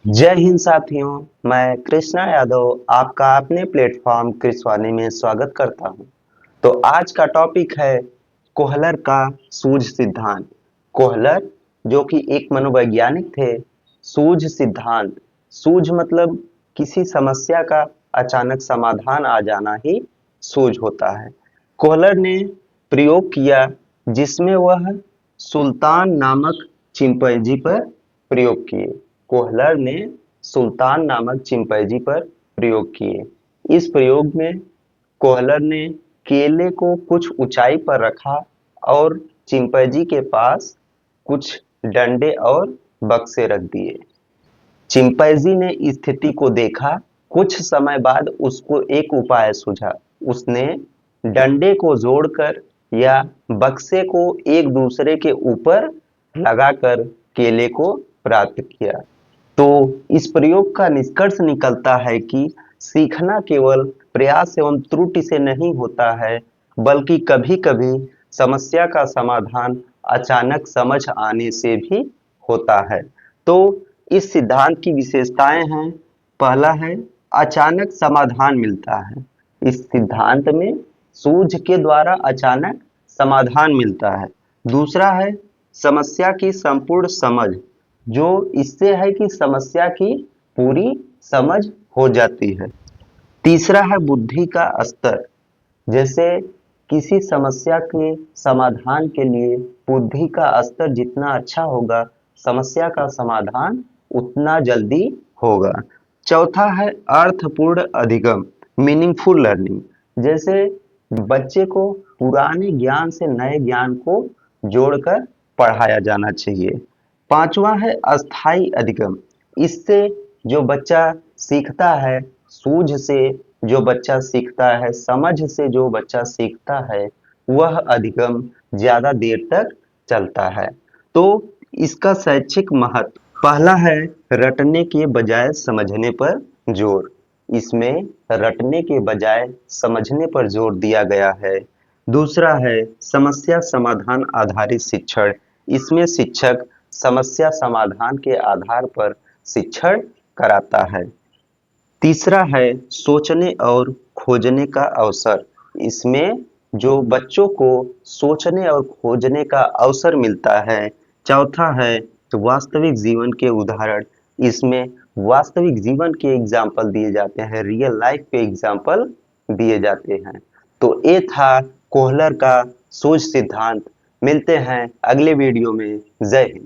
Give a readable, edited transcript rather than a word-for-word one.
जय हिंद साथियों। मैं कृष्णा यादव आपका अपने प्लेटफॉर्म कृष्णवाणी में स्वागत करता हूं। तो आज का टॉपिक है कोहलर का सूझ सिद्धांत। कोहलर जो कि एक मनोवैज्ञानिक थे। सूझ सिद्धांत, सूझ मतलब किसी समस्या का अचानक समाधान आ जाना ही सूझ होता है। कोहलर ने प्रयोग किया जिसमें वह सुल्तान नामक चिंपैंजी पर प्रयोग किए। कोहलर ने सुल्तान नामक चिंपैंजी पर प्रयोग किए। इस प्रयोग में कोहलर ने केले को कुछ ऊंचाई पर रखा और चिंपैंजी के पास कुछ डंडे और बक्से रख दिए। चिंपैंजी ने स्थिति को देखा। कुछ समय बाद उसको एक उपाय सूझा। उसने डंडे को जोड़कर या बक्से को एक दूसरे के ऊपर लगाकर केले को प्राप्त किया। तो इस प्रयोग का निष्कर्ष निकलता है कि सीखना केवल प्रयास एवं त्रुटि से नहीं होता है, बल्कि कभी-कभी समस्या का समाधान अचानक समझ आने से भी होता है। तो इस सिद्धांत की विशेषताएं हैं। पहला है अचानक समाधान मिलता है। इस सिद्धांत में सूझ के द्वारा अचानक समाधान मिलता है। दूसरा है समस्या की संपूर्ण समझ, जो इससे है कि समस्या की पूरी समझ हो जाती है। तीसरा है बुद्धि का स्तर, जैसे किसी समस्या के समाधान के लिए बुद्धि का स्तर जितना अच्छा होगा, समस्या का समाधान उतना जल्दी होगा। चौथा है अर्थपूर्ण अधिगम, मीनिंगफुल लर्निंग, जैसे बच्चे को पुराने ज्ञान से नए ज्ञान को जोड़कर पढ़ाया जाना चाहिए। पांचवा है अस्थाई अधिगम, इससे जो बच्चा सीखता है, सूझ से जो बच्चा सीखता है, समझ से जो बच्चा सीखता है, वह अधिगम ज्यादा देर तक चलता है। तो इसका शैक्षिक महत्व, पहला है रटने के बजाय समझने पर जोर। इसमें रटने के बजाय समझने पर जोर दिया गया है। दूसरा है समस्या समाधान आधारित शिक्षण। इसमें शिक्षक समस्या समाधान के आधार पर शिक्षण कराता है। तीसरा है सोचने और खोजने का अवसर। इसमें जो बच्चों को सोचने और खोजने का अवसर मिलता है। चौथा है वास्तविक जीवन के उदाहरण। इसमें वास्तविक जीवन के एग्जाम्पल दिए जाते हैं, रियल लाइफ के एग्जाम्पल दिए जाते हैं। तो ये था कोहलर का सूझ सिद्धांत। मिलते हैं अगले वीडियो में। जय हिंद।